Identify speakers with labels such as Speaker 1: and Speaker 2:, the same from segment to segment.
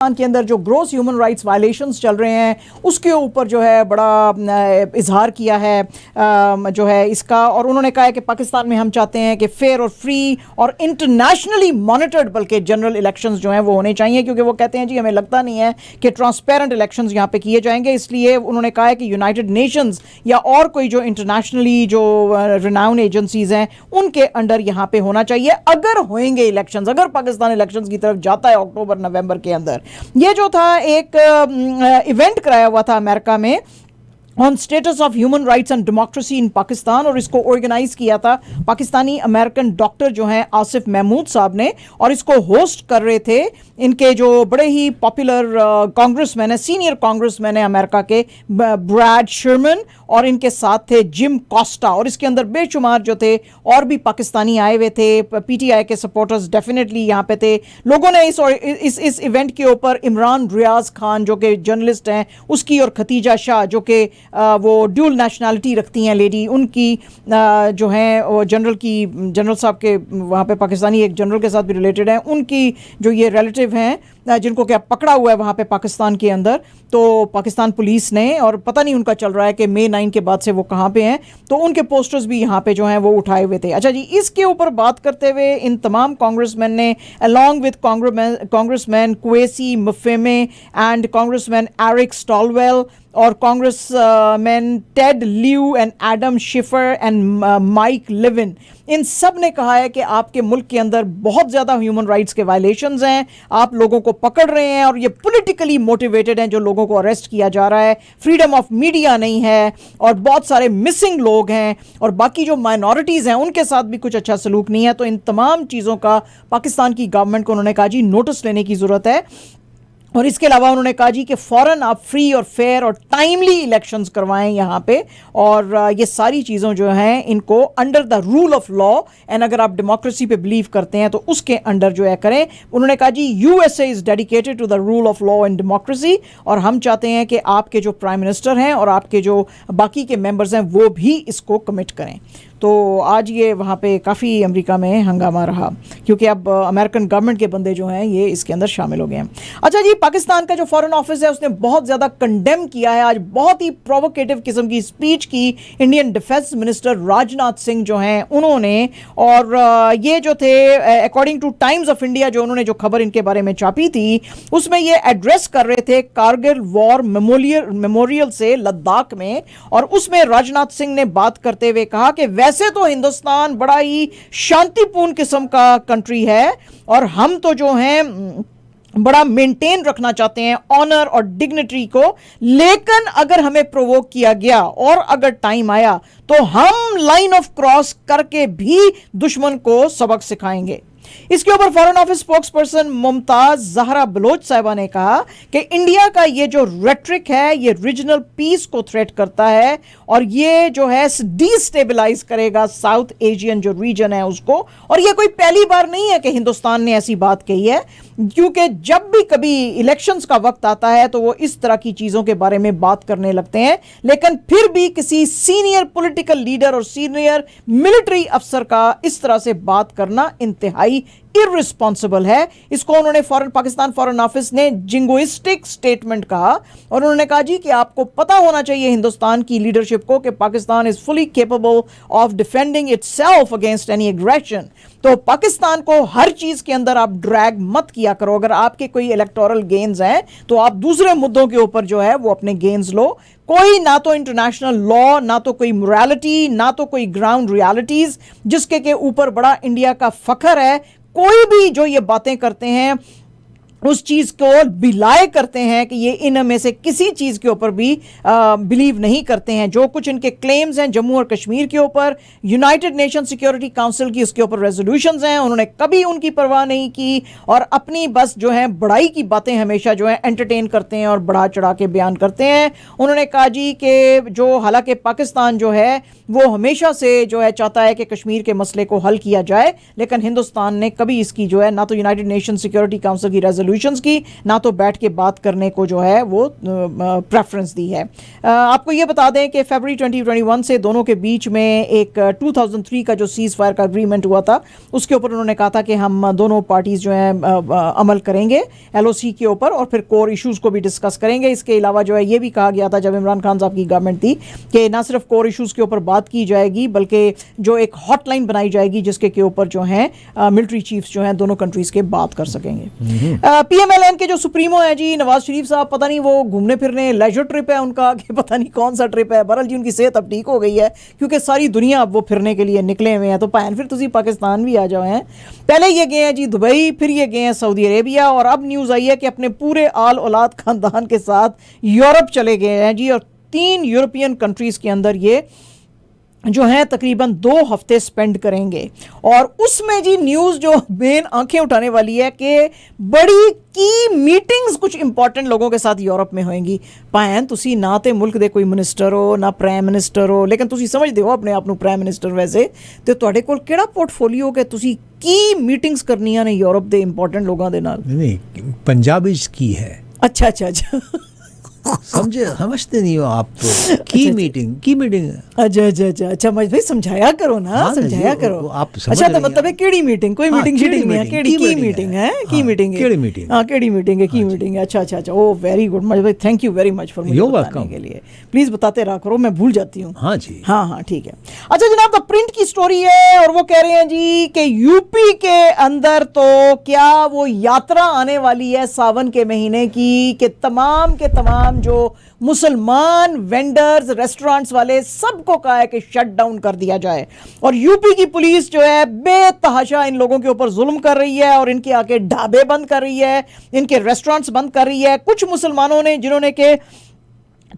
Speaker 1: के अंदर जो ग्रोस ह्यूमन राइट्स वायलेशंस चल रहे हैं उसके ऊपर जो है बड़ा इजहार किया है जो है इसका, और उन्होंने कहा है कि पाकिस्तान में हम चाहते हैं कि फेयर और फ्री और इंटरनेशनली मॉनिटर्ड बल्कि जनरल इलेक्शंस जो हैं वो होने चाहिए, क्योंकि वो कहते हैं जी हमें लगता नहीं है कि ट्रांसपेरेंट इलेक्शंस यहाँ पे किए जाएंगे। इसलिए उन्होंने कहा है कि यूनाइटेड नेशंस या और कोई जो इंटरनेशनली जो रिनाउंड एजेंसीज हैं उनके अंडर यहाँ पे होना चाहिए अगर होंगे इलेक्शंस, अगर पाकिस्तान इलेक्शंस की तरफ जाता है अक्टूबर नवंबर के अंदर। ये जो था एक इवेंट कराया हुआ था अमेरिका में on status of human rights and democracy in Pakistan, और इसको ऑर्गेनाइज किया था पाकिस्तानी अमेरिकन डॉक्टर जो हैं आसिफ महमूद साहब ने, और इसको होस्ट कर रहे थे इनके जो बड़े ही पॉपुलर कांग्रेसमैन है, सीनियर कांग्रेसमैन है अमेरिका के ब्रैड शर्मन, और इनके साथ थे जिम कोस्टा, और इसके अंदर बेशुमार जो थे और भी पाकिस्तानी आए हुए थे। पीटीआई के सपोर्टर्स डेफिनेटली यहाँ पे थे। लोगों ने इस इवेंट के ऊपर इमरान रियाज खान जो कि जर्नलिस्ट हैं उसकी, और खतीजा शाह जो कि वो ड्यूल नेशनैलिटी रखती हैं लेडी, उनकी जो हैं जनरल साहब के वहाँ पे पाकिस्तानी एक जनरल के साथ भी रिलेटेड हैं, उनकी जो ये रिलेटिव हैं जिनको क्या पकड़ा हुआ है वहाँ पे पाकिस्तान के अंदर, तो पाकिस्तान पुलिस ने, और पता नहीं उनका चल रहा है कि May 9 के बाद से वो कहाँ पे हैं, तो उनके पोस्टर्स भी यहाँ पे जो हैं वो उठाए हुए थे। अच्छा जी, इसके ऊपर बात करते हुए इन तमाम कांग्रेसमैन ने along with congressman Kweisi Mfume and congressman Eric Swalwell और congressman Ted Lieu and Adam शिफर एंड माइक लिविन, इन सब ने कहा है कि आपके मुल्क के अंदर बहुत ज़्यादा ह्यूमन राइट्स के वायलेशंस हैं, आप लोगों को पकड़ रहे हैं और ये पॉलिटिकली मोटिवेटेड हैं जो लोगों को अरेस्ट किया जा रहा है, फ्रीडम ऑफ मीडिया नहीं है, और बहुत सारे मिसिंग लोग हैं, और बाकी जो माइनॉरिटीज़ हैं उनके साथ भी कुछ अच्छा सलूक नहीं है। तो इन तमाम चीज़ों का पाकिस्तान की गवर्नमेंट को उन्होंने कहा जी नोटिस लेने की ज़रूरत है, और इसके अलावा उन्होंने कहा जी कि फ़ौरन आप फ्री और फेयर और टाइमली इलेक्शंस करवाएं यहाँ पे, और ये सारी चीज़ों जो हैं इनको under the rule of law, and अगर आप डेमोक्रेसी पे बिलीव करते हैं तो उसके अंडर जो है करें। उन्होंने कहा जी USA is dedicated to the rule of law and democracy, और हम चाहते हैं कि आपके जो प्राइम मिनिस्टर हैं और आपके जो बाकी के मेंबर्स हैं वो भी इसको कमिट करें। तो आज ये वहाँ पे काफ़ी अमेरिका में हंगामा रहा, क्योंकि अब अमेरिकन गवर्नमेंट के बंदे जो हैं ये इसके अंदर शामिल हो गए हैं। अच्छा जी, पाकिस्तान का जो फॉरेन ऑफिस है उसने बहुत ज़्यादा कंडेम किया है, आज बहुत ही प्रोवोकेटिव किस्म की स्पीच की Indian defence minister Rajnath Singh जो हैं उन्होंने, और ये जो थे according two times of India जो उन्होंने जो खबर इनके बारे में छापी थी उसमें ये एड्रेस कर रहे थे कारगिल वॉर मेमोरियल से लद्दाख में, और उसमें राजनाथ सिंह ने बात करते हुए कहा कि वैसे तो हिंदुस्तान बड़ा ही शांतिपूर्ण किस्म का कंट्री है और हम तो जो हैं बड़ा मेंटेन रखना चाहते हैं ऑनर और डिग्निटी को, लेकिन अगर हमें प्रोवोक किया गया और अगर टाइम आया तो हम लाइन ऑफ क्रॉस करके भी दुश्मन को सबक सिखाएंगे। इसके ऊपर foreign office spokesperson Mumtaz Zahra Baloch sahiba ने कहा कि इंडिया का ये जो रेट्रिक है ये रीजनल पीस को थ्रेट करता है, और ये जो है डिस्टेबलाइज करेगा साउथ एशियन जो रीजन है उसको, और ये कोई पहली बार नहीं है कि हिंदुस्तान ने ऐसी बात कही है, क्योंकि जब भी कभी इलेक्शंस का वक्त आता है तो वो इस तरह की चीज़ों के बारे में बात करने लगते हैं, लेकिन फिर भी किसी सीनियर पॉलिटिकल लीडर और सीनियर मिलिट्री अफसर का इस तरह से बात करना इंतहाई इररिस्पॉन्सिबल है। इसको उन्होंने पाकिस्तान फॉरेन ऑफिस ने जिंगोइस्टिक स्टेटमेंट कहा, और उन्होंने कहा जी कि आपको पता होना चाहिए हिंदुस्तान की लीडरशिप को कि Pakistan is fully capable of defending itself against any aggression. तो पाकिस्तान को हर चीज के अंदर आप ड्रैग मत किया करो, अगर आपके कोई इलेक्टोरल गेन्स हैं तो आप दूसरे मुद्दों के ऊपर जो है वो अपने गेन्स लो। कोई ना तो इंटरनेशनल लॉ, ना तो कोई मोरालिटी, ना तो कोई ग्राउंड रियलिटीज जिसके के ऊपर बड़ा इंडिया का फख्र है, कोई भी जो ये बातें करते हैं उस चीज़ को बिलाए करते हैं कि ये इन में से किसी चीज़ के ऊपर भी बिलीव नहीं करते हैं। जो कुछ इनके क्लेम्स हैं जम्मू और कश्मीर के ऊपर, यूनाइटेड नेशन सिक्योरिटी काउंसिल की उसके ऊपर रेजोल्यूशंस हैं, उन्होंने कभी उनकी परवाह नहीं की, और अपनी बस जो है बड़ाई की बातें हमेशा जो है एंटरटेन करते हैं और बढ़ा चढ़ा के बयान करते हैं। उन्होंने कहा जी कि जो हालांकि पाकिस्तान जो है वो हमेशा से जो है चाहता है कि कश्मीर के मसले को हल किया जाए, लेकिन हिंदुस्तान ने कभी इसकी जो है ना तो यूनाइटेड नेशन सिक्योरिटी काउंसिल की रेजोल्यूशन सॉल्यूशंस की, ना तो बैठ के बात करने को जो है वो प्रेफरेंस दी है। आपको ये बता दें कि फरवरी 2021 से दोनों के बीच में एक 2003 का जो सीज फायर का एग्रीमेंट हुआ था, उसके ऊपर उन्होंने कहा था कि हम दोनों पार्टीज जो हैं अमल करेंगे LOC के ऊपर और फिर कोर इश्यूज को भी डिस्कस करेंगे। इसके अलावा जो है ये भी कहा गया था जब इमरान खान साहब की गवर्नमेंट थी कि ना सिर्फ कोर इश्यूज के ऊपर बात की जाएगी बल्कि जो एक हॉटलाइन बनाई जाएगी जिसके के ऊपर जो है मिलिट्री चीफ्स जो हैं दोनों कंट्रीज के बात कर सकेंगे। PMLN के जो सुप्रीमो है जी नवाज शरीफ साहब, पता नहीं वो घूमने फिरने लेजर ट्रिप है उनका कि पता नहीं कौन सा ट्रिप है, बहरहाल जी उनकी सेहत अब ठीक हो गई है क्योंकि सारी दुनिया अब वो फिरने के लिए निकले हुए हैं। तो भैन फिर तुसी पाकिस्तान भी आ जाओ हैं। पहले ये गए हैं जी दुबई, फिर ये गए हैं सऊदी अरेबिया और अब न्यूज़ आई है कि अपने पूरे आल औलाद खानदान के साथ यूरोप चले गए हैं जी। और 3 यूरोपियन कंट्रीज़ के अंदर ये जो है तकरीबन 2 हफ्ते स्पेंड करेंगे। और उसमें जी न्यूज़ जो मेन आंखें उठाने वाली है कि बड़ी की मीटिंग्स कुछ इंपॉर्टेंट लोगों के साथ यूरोप में होएंगी। भाएं तुसी ना ते मुल्क दे कोई मिनिस्टर हो ना प्राइम मिनिस्टर हो, लेकिन तुसी समझते हो अपने आप ਨੂੰ प्राइम मिनिस्टर वैसे तो ਤੁਹਾਡੇ ਕੋਲ ਕਿਹੜਾ पोर्टफोलियो कि तुसी की मीटिंग्स करनियां ने यूरोप दे इंपॉर्टेंट लोगों दे नाल?
Speaker 2: नहीं, पंजाबी की है।
Speaker 1: अच्छा अच्छा अच्छा
Speaker 2: समझते नहीं हो आप तो। की मीटिंग
Speaker 1: अच्छा अच्छा अच्छा अच्छा भाई समझाया करो ना।
Speaker 2: हाँ,
Speaker 1: समझाया करो
Speaker 2: आप समझ
Speaker 1: अच्छा तो
Speaker 2: रही हैं।
Speaker 1: मतलब है केड़ी मीटिंग, कोई मीटिंग शीटिंग नहीं है, केड़ी की मीटिंग है, की मीटिंग है,
Speaker 2: केड़ी मीटिंग,
Speaker 1: हाँ केड़ी मीटिंग है, की मीटिंग है। अच्छा अच्छा अच्छा ओ वेरी गुड मज भाई, thank you very much for मुझे बताने के लिए। प्लीज बताते रहा करो, मैं भूल जाती हूँ।
Speaker 2: हाँ जी,
Speaker 1: हाँ हाँ ठीक है। अच्छा जनाब द प्रिंट की स्टोरी है और वो कह रहे हैं जी कि यूपी के अंदर तो क्या वो यात्रा आने वाली है सावन के महीने की कि तमाम के तमाम जो मुसलमान वेंडर्स रेस्टोरेंट्स वाले सबको कहा है कि शट डाउन कर दिया जाए। और यूपी की पुलिस जो है बेतहाशा इन लोगों के ऊपर जुल्म कर रही है और इनके आके ढाबे बंद कर रही है, इनके रेस्टोरेंट्स बंद कर रही है। कुछ मुसलमानों ने जिन्होंने के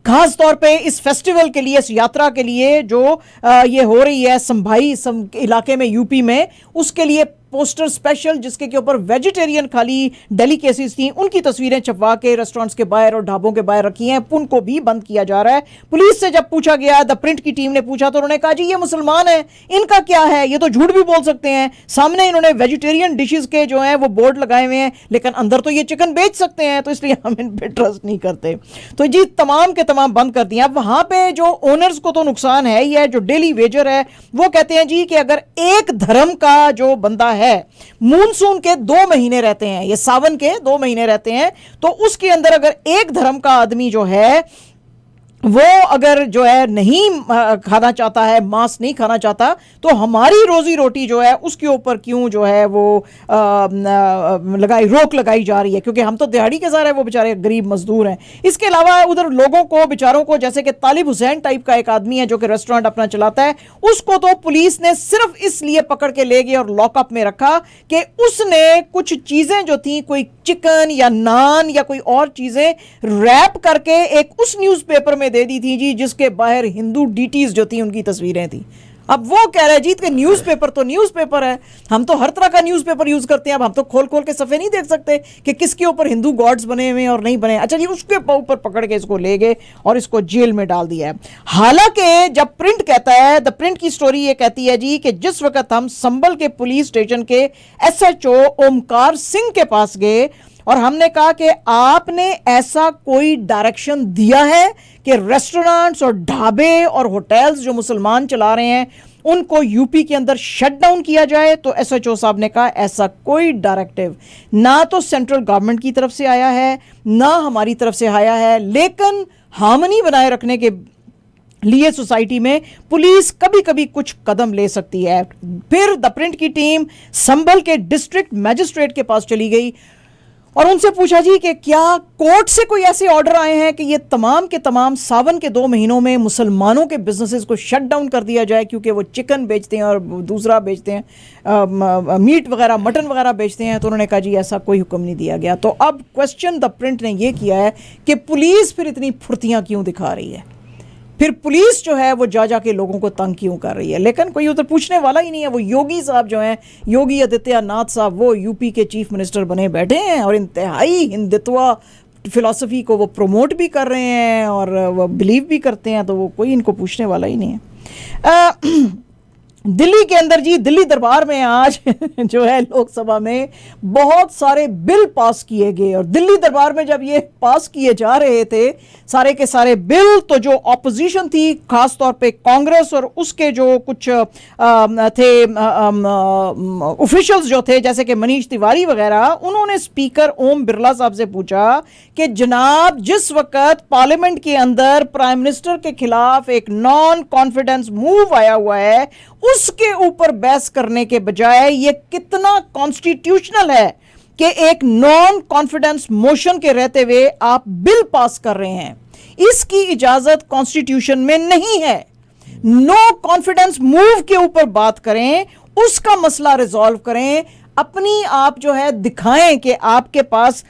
Speaker 1: खास तौर पे इस फेस्टिवल के लिए, इस यात्रा के लिए जो ये हो रही है संभाई इलाके में यूपी में, उसके लिए पोस्टर स्पेशल जिसके के ऊपर वेजिटेरियन खाली डेलिकेसीज थी उनकी तस्वीरें छपवा के रेस्टोरेंट्स के बाहर और ढाबों के बाहर रखी हैं। उनको भी बंद किया जा रहा है। पुलिस से जब पूछा गया, द प्रिंट की टीम ने पूछा तो उन्होंने कहा जी ये मुसलमान है, इनका क्या है, ये तो झूठ भी बोल सकते हैं। सामने इन्होंने वेजिटेरियन डिशेस के जो हैं वो बोर्ड लगाए हुए हैं लेकिन अंदर तो ये चिकन बेच सकते हैं, तो इसलिए हम इन पे ट्रस्ट नहीं करते। तो जी तमाम के तमाम बंद कर दिया। अब वहां पे जो ओनर्स को तो नुकसान है ही है, जो डेली वेजर है वो कहते हैं जी कि अगर एक धर्म का जो बंदा है, मूनसून के 2 महीने रहते हैं, ये सावन के 2 महीने रहते हैं, तो उसके अंदर अगर एक धर्म का आदमी जो है वो अगर जो है नहीं खाना चाहता है, मांस नहीं खाना चाहता, तो हमारी रोजी रोटी जो है उसके ऊपर क्यों जो है वो रोक लगाई जा रही है, क्योंकि हम तो दिहाड़ी के सारे वो बेचारे गरीब मजदूर हैं। इसके अलावा उधर लोगों को बेचारों को, जैसे कि तालिब हुसैन टाइप का एक आदमी है जो कि रेस्टोरेंट अपना चलाता है, उसको तो पुलिस ने सिर्फ इसलिए पकड़ के ले गई और लॉकअप में रखा कि उसने कुछ चीजें जो थी, कोई चिकन या नान या कोई और चीजें रैप करके एक उस न्यूज़पेपर में दे दी थी जी जिसके बाहर हिंदू डीटीज जो थी उनकी तस्वीरें थी। अब वो कह रहे जीत के न्यूज़पेपर तो न्यूज़पेपर है, हम तो हर तरह का न्यूज़पेपर यूज करते हैं, अब हम तो खोल खोल के सफ़े नहीं देख सकते कि किसके ऊपर हिंदू गॉड्स बने हुए हैं और नहीं बने। अच्छा जी उसके ऊपर पकड़ के इसको ले गए और इसको जेल में डाल दिया है। हालांकि जब प्रिंट कहता है, द प्रिंट की स्टोरी ये कहती है जी कि जिस वक्त हम संभल के पुलिस स्टेशन के SHO ओमकार सिंह के पास गए और हमने कहा कि आपने ऐसा कोई डायरेक्शन दिया है कि रेस्टोरेंट्स और ढाबे और होटल्स जो मुसलमान चला रहे हैं उनको यूपी के अंदर शट डाउन किया जाए, तो SHO साहब ने कहा ऐसा कोई डायरेक्टिव ना तो सेंट्रल गवर्नमेंट की तरफ से आया है ना हमारी तरफ से आया है, लेकिन हार्मनी बनाए रखने के लिए सोसाइटी में पुलिस कभी कभी कुछ कदम ले सकती है। फिर द प्रिंट की टीम संभल के डिस्ट्रिक्ट मैजिस्ट्रेट के पास चली गई और उनसे पूछा जी कि क्या कोर्ट से कोई ऐसे ऑर्डर आए हैं कि ये तमाम के तमाम सावन के 2 महीनों में मुसलमानों के बिजनेसेस को शट डाउन कर दिया जाए क्योंकि वो चिकन बेचते हैं और दूसरा बेचते हैं मीट वगैरह, मटन वगैरह बेचते हैं। तो उन्होंने कहा जी ऐसा कोई हुक्म नहीं दिया गया। तो अब क्वेश्चन द प्रिंट ने ये किया है कि पुलिस फिर इतनी फुर्तियाँ क्यों दिखा रही है, फिर पुलिस जो है वो जा के लोगों को तंग क्यों कर रही है। लेकिन कोई उधर पूछने वाला ही नहीं है। वो योगी साहब जो हैं, योगी आदित्यनाथ साहब, वो यूपी के चीफ मिनिस्टर बने बैठे हैं और इंतहाई हिंदुत्व फिलॉसफी को वो प्रमोट भी कर रहे हैं और वो बिलीव भी करते हैं, तो वो कोई इनको पूछने वाला ही नहीं है। दिल्ली के अंदर जी, दिल्ली दरबार में आज जो है लोकसभा में बहुत सारे बिल पास किए गए, और दिल्ली दरबार में जब ये पास किए जा रहे थे सारे के सारे बिल, तो जो ऑपोजिशन थी खास तौर पे कांग्रेस और उसके जो कुछ थे ऑफिशियल्स जो थे जैसे कि मनीष तिवारी वगैरह, उन्होंने स्पीकर ओम बिरला साहब से पूछा कि जनाब जिस वक्त पार्लियामेंट के अंदर प्राइम मिनिस्टर के खिलाफ एक नॉन कॉन्फिडेंस मूव आया हुआ है, उसके ऊपर बहस करने के बजाय ये कितना कॉन्स्टिट्यूशनल है कि एक नॉन कॉन्फिडेंस मोशन के रहते हुए आप बिल पास कर रहे हैं। इसकी इजाजत कॉन्स्टिट्यूशन में नहीं है। नो कॉन्फिडेंस मूव के ऊपर बात करें, उसका मसला रिजॉल्व करें, अपनी आप जो है दिखाएं कि आपके पास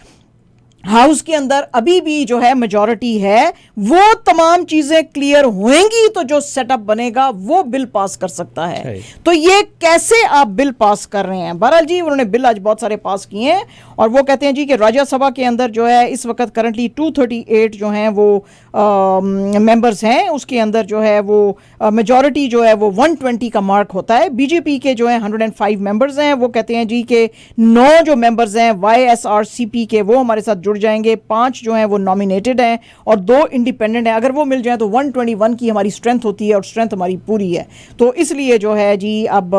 Speaker 1: हाउस के अंदर अभी भी जो है मेजॉरिटी है, वो तमाम चीजें क्लियर होंगी तो जो सेटअप बनेगा वो बिल पास कर सकता है। तो ये कैसे आप बिल पास कर रहे हैं? बहरहाल जी उन्होंने बिल आज बहुत सारे पास किए हैं, और वो कहते हैं जी कि राज्यसभा के अंदर जो है इस वक्त करंटली 238 जो हैं वो मेंबर्स हैं, उसके अंदर जो है वो मेजॉरिटी जो है वो 120 का मार्क होता है। बीजेपी के जो है 105 मेंबर्स हैं, वो कहते हैं जी कि 9 जो मेंबर्स हैं YSRCP के वो हमारे साथ जुड़ जाएंगे, 5 जो हैं वो नॉमिनेटेड हैं और 2 इंडिपेंडेंट हैं। अगर वो मिल जाए तो 121 की हमारी स्ट्रेंथ होती है और स्ट्रेंथ हमारी पूरी है। तो इसलिए जो है जी अब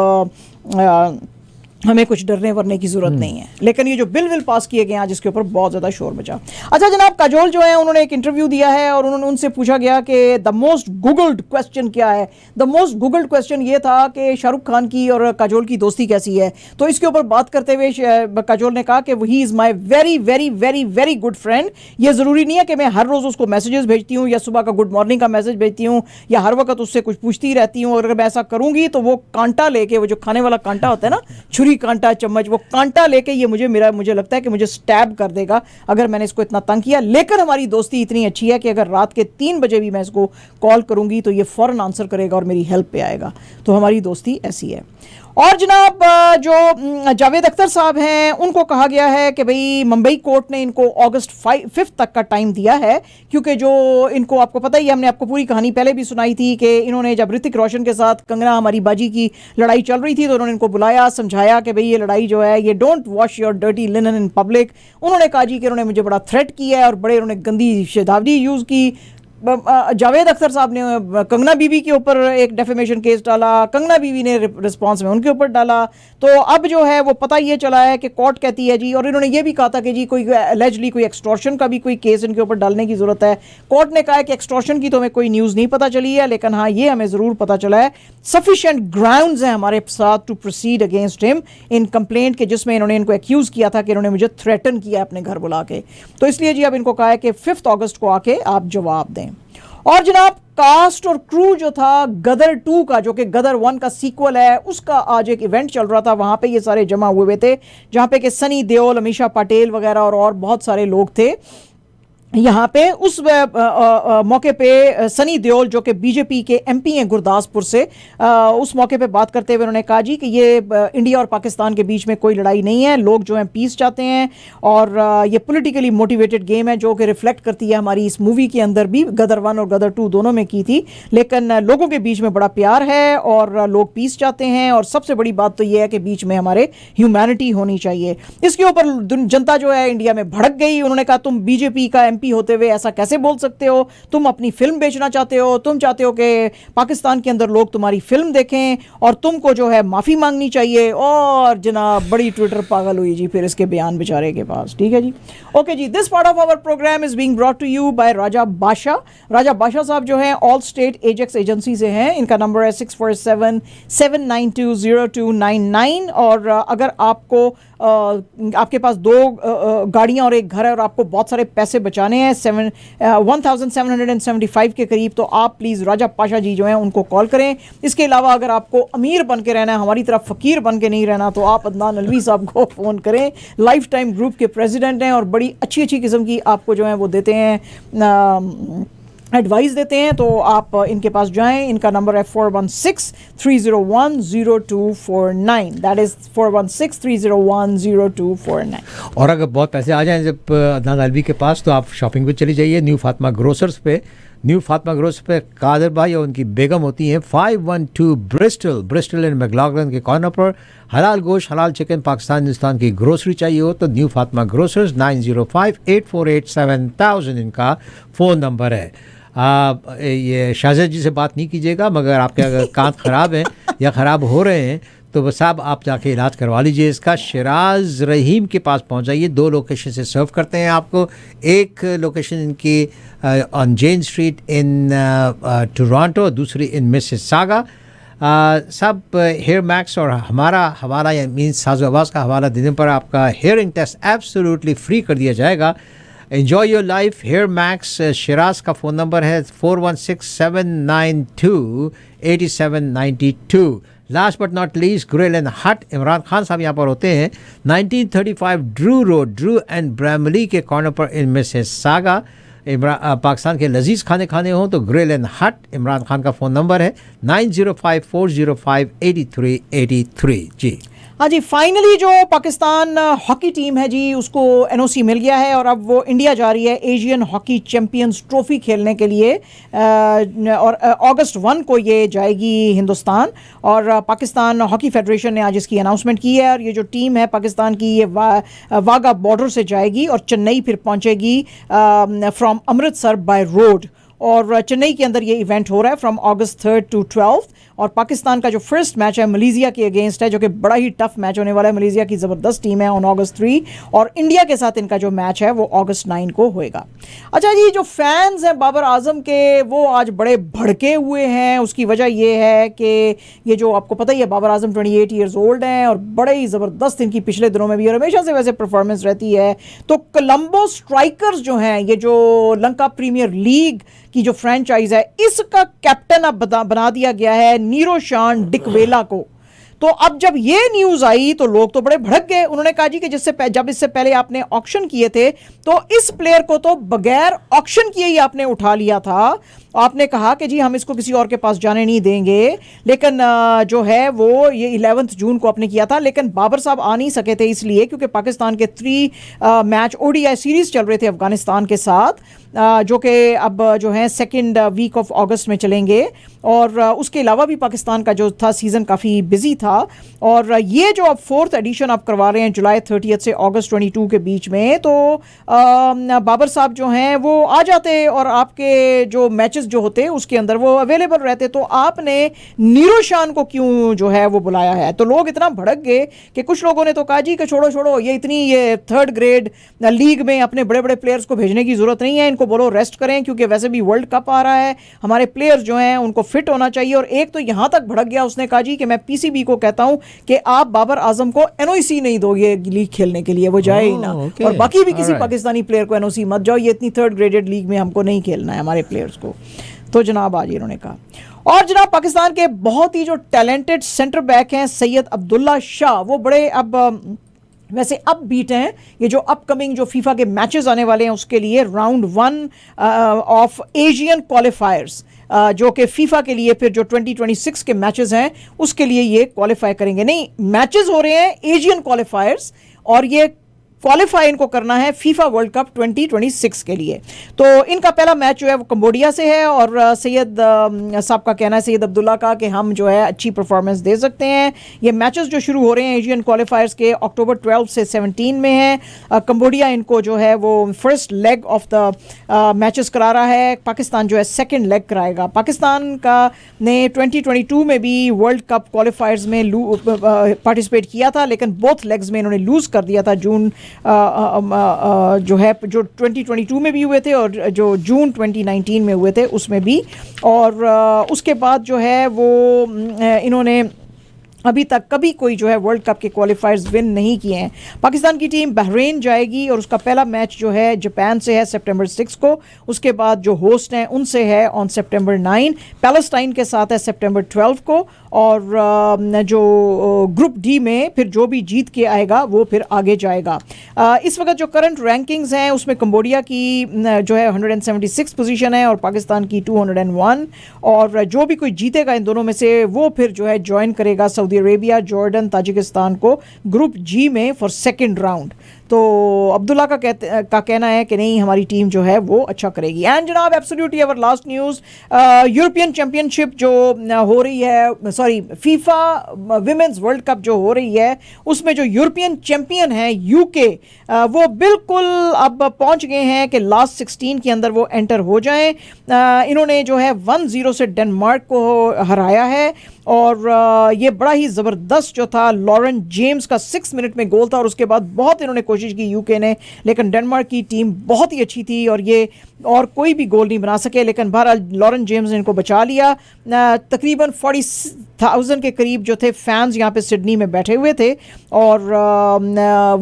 Speaker 1: हमें कुछ डरने वरने की जरूरत नहीं है। लेकिन ये जो बिल पास किए गए हैं जिसके ऊपर बहुत ज्यादा शोर मचा। अच्छा जनाब, काजोल जो है उन्होंने एक इंटरव्यू दिया है और उन्होंने उनसे पूछा गया कि द मोस्ट गूगल्ड क्वेश्चन क्या है। द मोस्ट गूगल्ड क्वेश्चन ये था कि शाहरुख खान की और काजोल की दोस्ती कैसी है। तो इसके ऊपर बात करते हुए काजोल ने कहा कि he is my very very very very good friend. ये जरूरी नहीं है कि मैं हर रोज उसको मैसेजेस भेजती हूँ या सुबह का गुड मॉर्निंग का मैसेज भेजती हूँ या हर वक्त उससे कुछ पूछती रहती हूँ। और अगर मैं ऐसा करूंगी तो वो कांटा लेके, वो जो खाने वाला कांटा होता है ना, छुरी कांटा चम्मच, वो कांटा लेके ये मुझे लगता है कि मुझे स्टैब कर देगा अगर मैंने इसको इतना तंग किया। लेकिन हमारी दोस्ती इतनी अच्छी है कि अगर रात के 3 बजे भी मैं इसको कॉल करूंगी तो ये फौरन आंसर करेगा और मेरी हेल्प पे आएगा। तो हमारी दोस्ती ऐसी है। और जनाब जो जावेद अख्तर साहब हैं उनको कहा गया है कि भाई मुंबई कोर्ट ने इनको अगस्त 5 तक का टाइम दिया है, क्योंकि जो इनको आपको पता ही है, हमने आपको पूरी कहानी पहले भी सुनाई थी कि इन्होंने जब ऋतिक रोशन के साथ कंगना हमारी बाजी की लड़ाई चल रही थी तो उन्होंने इनको बुलाया, समझाया कि भाई ये लड़ाई जो है ये don't wash your dirty linen in public. उन्होंने कहा जी कि उन्होंने मुझे बड़ा थ्रेट किया है और बड़े उन्होंने गंदी शब्दावली यूज़ की। जावेद अख्तर साहब ने कंगना बीबी के ऊपर एक डेफेमेशन केस डाला, कंगना बीबी ने रिस्पांस में उनके ऊपर डाला। तो अब जो है वो पता ये चला है कि कोर्ट कहती है जी, और इन्होंने ये भी कहा था कि जी कोई एलिजिडली कोई एक्सटॉर्शन का भी कोई केस इनके ऊपर डालने की जरूरत है। कोर्ट ने कहा है कि एक्सटॉर्शन की तो हमें कोई न्यूज़ नहीं पता चली है, लेकिन हाँ ये हमें ज़रूर पता चला है सफिशिएंट ग्राउंड्स हैं हमारे साथ to proceed against him in complaint के, जिसमें इन्होंने इनको एक्यूज़ किया था कि इन्होंने मुझे थ्रेटन किया अपने घर बुला के। तो इसलिए जी अब इनको कहा है कि 5 अगस्त को आके आप जवाब दें। और जनाब कास्ट और क्रू जो था गदर 2 का, जो कि गदर 1 का सीक्वल है, उसका आज एक इवेंट चल रहा था। वहां पे ये सारे जमा हुए थे जहां पे कि सनी देओल, अमीषा पटेल वगैरह और बहुत सारे लोग थे यहाँ पे। उस मौके पे सनी देओल जो कि बीजेपी के एमपी हैं गुरदासपुर से, उस मौके पे बात करते हुए उन्होंने कहा जी कि ये इंडिया और पाकिस्तान के बीच में कोई लड़ाई नहीं है, लोग जो हैं पीस चाहते हैं और ये पॉलिटिकली मोटिवेटेड गेम है जो कि रिफ्लेक्ट करती है हमारी इस मूवी के अंदर भी, गदर 1 और गदर 2 दोनों में की थी। लेकिन लोगों के बीच में बड़ा प्यार है और लोग पीस चाहते हैं, और सबसे बड़ी बात तो ये है कि बीच में हमारे ह्यूमैनिटी होनी चाहिए। इसके ऊपर जनता जो है इंडिया में भड़क गई। उन्होंने कहा तुम बीजेपी का एमपी होते हुए ऐसा कैसे बोल सकते हो, तुम अपनी फिल्म बेचना चाहते हो, तुम चाहते हो कि पाकिस्तान के अंदर लोग तुम्हारी फिल्म देखें और तुमको जो है माफी मांगनी चाहिए। और जनाब बड़ी ट्विटर पागल हुई जी फिर इसके बयान बेचारे के पास। ठीक है जी, ओके जी। This part of our program is being brought to you by Raja Badshah. Raja बादशाह साहब जो हैं ऑल स्टेट एजेक्स एजेंसी से हैं। इनका नंबर है 6477920299। और अगर आपको आपके पास 2 गाड़ियां और एक घर है और आपको बहुत सारे पैसे बचाने हैं 1775 के करीब, तो आप प्लीज़ राजा पाशा जी जो हैं उनको कॉल करें। इसके अलावा अगर आपको अमीर बन के रहना है, हमारी तरफ फ़कीर बन के नहीं रहना, तो आप अदनान अलवी साहब को फ़ोन करें। लाइफ टाइम ग्रुप के प्रेसिडेंट हैं और बड़ी अच्छी अच्छी किस्म की आपको जो है वो देते हैं, एडवाइस देते हैं। तो आप इनके पास जाएं। इनका नंबर है 4163010249। That is 4163010249।
Speaker 2: और अगर बहुत पैसे आ जाएं जब अदनान अलवी के पास, तो आप शॉपिंग पे चली जाइए न्यू फातिमा ग्रोसर्स पे, न्यू फातिमा ग्रोसरी पे कादर भाई और उनकी बेगम होती हैं 512 ब्रिस्टल एंड मैक्लॉगलन के कॉर्नर पर। हलाल गोश्त, हलाल चिकन, पाकिस्तान हिंदुस्तान की ग्रोसरी चाहिए हो तो न्यू फातिमा ग्रोसर्स 9058487000 इनका फ़ोन नंबर है। ये शाहज़द जी से बात नहीं कीजिएगा, मगर आपके अगर कान ख़राब हैं या ख़राब हो रहे हैं तो बस आप जाके इलाज करवा लीजिए इसका। शिराज रहीम के पास पहुंच जाइए, 2 लोकेशन से सर्व करते हैं आपको। एक लोकेशन इनकी on Jane Street in Toronto, दूसरी इन मिसिसागा। सब हेयर मैक्स और हमारा हवाला या मीन्स साज़ो आवाज़ का हवाला देने पर आपका हेयरिंग टेस्ट एब्सोल्युटली फ्री कर दिया जाएगा। Enjoy your life hair max. Siraj का फ़ोन नंबर है 4167928792। Last but not least grill and हट, इमरान खान साहब यहाँ पर होते हैं 1935 Drew road, Drew and Bramalea के कॉर्नर पर इन मिसिसागा। पाकिस्तान के लजीज खाने हो तो ग्रिल एंड हट। इमरान खान का फ़ोन नंबर है 9054058383। जी
Speaker 1: हाँ जी, फाइनली जो पाकिस्तान हॉकी टीम है जी उसको एनओसी मिल गया है और अब वो इंडिया जा रही है एशियन हॉकी चैंपियंस ट्रॉफी खेलने के लिए। और अगस्त 1 को ये जाएगी हिंदुस्तान और पाकिस्तान हॉकी फेडरेशन ने आज इसकी अनाउंसमेंट की है। और ये जो टीम है पाकिस्तान की ये वाघा बॉर्डर से जाएगी और चेन्नई फिर पहुंचेगी फ्रॉम अमृतसर बाय रोड। और चेन्नई के अंदर ये इवेंट हो रहा है फ्रॉम अगस्त 3 to 12। और पाकिस्तान का जो फर्स्ट मैच है मलेशिया के अगेंस्ट है, जो कि बड़ा ही टफ मैच होने वाला है। मलेशिया की ज़बरदस्त टीम है ऑन अगस्त 3 और इंडिया के साथ इनका जो मैच है वो अगस्त 9 को होएगा। अच्छा जी, जो फैंस हैं बाबर आजम के वो आज बड़े भड़के हुए हैं। उसकी वजह ये है कि ये जो आपको पता ही है बाबर आजम 28 ईयर्स ओल्ड हैं और बड़े ही ज़बरदस्त इनकी पिछले दिनों में भी और हमेशा से वैसे परफॉर्मेंस रहती है। तो कोलंबो स्ट्राइकर्स जो हैं, ये जो लंका प्रीमियर लीग की जो फ्रेंचाइज है, इसका कैप्टन अब बना दिया गया है नीरोशान डिकवेला को। तो अब जब ये न्यूज़ आई तो लोग तो बड़े भड़क गए। उन्होंने कहा जी कि जब इससे पहले आपने ऑक्शन किए थे तो इस प्लेयर को तो बगैर ऑक्शन किए ही आपने उठा लिया था। आपने कहा कि जी हम इसको किसी और के पास जाने नहीं देंगे, लेकिन जो है वो ये 11 जून को आपने किया था। लेकिन बाबर साहब आ नहीं सके थे इसलिए क्योंकि पाकिस्तान के 3 मैच ODI सीरीज़ चल रहे थे अफगानिस्तान के साथ, जो कि अब जो है 2nd वीक ऑफ अगस्त में चलेंगे। और उसके अलावा भी पाकिस्तान का जो था सीज़न काफ़ी बिजी था। और ये जो अब 4th एडिशन आप करवा रहे हैं जुलाई 30 से अगस्त 22 के बीच में, तो बाबर साहब जो हैं वो आ जाते और आपके जो मैचेस जो होते उसके अंदर वो अवेलेबल रहते। तो आपने नीरोशान को क्यों जो है वो बुलाया है? तो लोग इतना भड़क गए कि कुछ लोगों ने तो कहा जी कि छोड़ो ये 3rd ग्रेड लीग में अपने बड़े बड़े प्लेयर्स को भेजने की ज़रूरत नहीं है, इनको बोलो रेस्ट करें क्योंकि वैसे भी वर्ल्ड कप आ रहा है, हमारे प्लेयर्स जो हैं उनको फिट होना चाहिए। और एक तो यहां तक भड़क गया, उसने कहा जी कि मैं PCB को कहता हूं कि आप बाबर आजम को NOC नहीं दोगे लीग खेलने के लिए, वो जाए ही ना। और बाकी भी किसी पाकिस्तानी प्लेयर को NOC मत जाओ, ये इतनी 3rd ग्रेडेड लीग में हमको नहीं खेलना है हमारे प्लेयर्स को। तो जनाब आज इन्होंने कहा। और जनाब पाकिस्तान के बहुत ही जो टैलेंटेड सेंटर बैक हैं सैयद अब्दुल्ला शाह, वो बड़े अब वैसे अपबीट हैं। ये जो अपकमिंग जो फीफा के मैचेस आने वाले हैं उसके लिए राउंड 1 ऑफ एशियन क्वालिफायर्स, जो कि फीफा के लिए फिर जो 2026 के मैचेस हैं उसके लिए ये क्वालिफाई करेंगे। नहीं, मैचेस हो रहे हैं एशियन क्वालिफायर्स और ये क्वालिफाई इनको करना है फीफा वर्ल्ड कप 2026 के लिए। तो इनका पहला मैच जो है वो कंबोडिया से है और सैयद साहब का कहना है, सैयद अब्दुल्ला का, कि हम जो है अच्छी परफॉर्मेंस दे सकते हैं। ये मैचेस जो शुरू हो रहे हैं एशियन क्वालिफायर्स के अक्टूबर 12 से 17 में है। कंबोडिया इनको जो है वो first leg of the matches करा रहा है, पाकिस्तान जो है 2nd लेग कराएगा। पाकिस्तान का ने 2022 में भी वर्ल्ड कप क्वालिफायर्स में पार्टिसिपेट किया था, लेकिन बोथ लेग्स में इन्होंने लूज़ कर दिया था। जून जो है जो 2022 में भी हुए थे और जो जून 2019 में हुए थे उसमें भी। और उसके बाद जो है वो इन्होंने अभी तक कभी कोई जो है वर्ल्ड कप के क्वालिफायर्स विन नहीं किए हैं। पाकिस्तान की टीम बहरीन जाएगी और उसका पहला मैच जो है जापान से है सितंबर 6 को। उसके बाद जो होस्ट हैं उनसे है ऑन सितंबर 9, पैलेस्टाइन के साथ है सितंबर 12 को। और जो ग्रुप डी में फिर जो भी जीत के आएगा वो फिर आगे जाएगा। इस वक्त जो करंट रैंकिंग्स हैं उसमें कंबोडिया की जो है 176 पोजीशन है और पाकिस्तान की 201। और जो भी कोई जीतेगा इन दोनों में से वो फिर जो है ज्वाइन करेगा सऊदी अरेबिया, जॉर्डन, ताजिकिस्तान को ग्रुप जी में फॉर 2nd राउंड। तो अब्दुल्ला का कहना है कि नहीं, हमारी टीम जो है वो अच्छा करेगी। एंड जनाब, absolutely our last news, European championship जो हो रही है, sorry FIFA women's world cup जो हो रही है, उसमें जो यूरोपियन चैंपियन है यूके, वो बिल्कुल अब पहुंच गए हैं कि लास्ट 16 के अंदर वो एंटर हो जाएं। इन्होंने जो है 1-0 से डेनमार्क को हराया है और ये बड़ा ही ज़बरदस्त जो था, लॉरेन जेम्स का 6 मिनट में गोल था और उसके बाद बहुत इन्होंने कोशिश की यूके ने, लेकिन डेनमार्क की टीम बहुत ही अच्छी थी और ये और कोई भी गोल नहीं बना सके। लेकिन बहरहाल लॉरेन जेम्स ने इनको बचा लिया। तकरीबन 40,000 के करीब जो थे फैंस यहाँ पे सिडनी में बैठे हुए थे और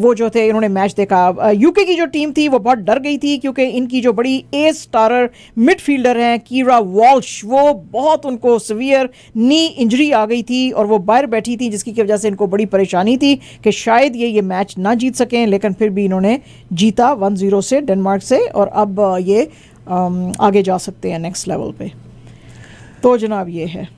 Speaker 1: वो जो थे इन्होंने मैच देखा। यूके की जो टीम थी वो बहुत डर गई थी क्योंकि इनकी जो बड़ी एस स्टारर मिडफील्डर हैं कीरा वॉल्श, वो बहुत उनको सीवियर नी इंजरी आ गई थी और वो बाहर बैठी थी, जिसकी वजह से इनको बड़ी परेशानी थी कि शायद ये मैच ना जीत सकें। लेकिन फिर भी इन्होंने जीता 1-0 से डेनमार्क से और अब ये आगे जा सकते हैं नेक्स्ट लेवल पे। तो जनाब ये है।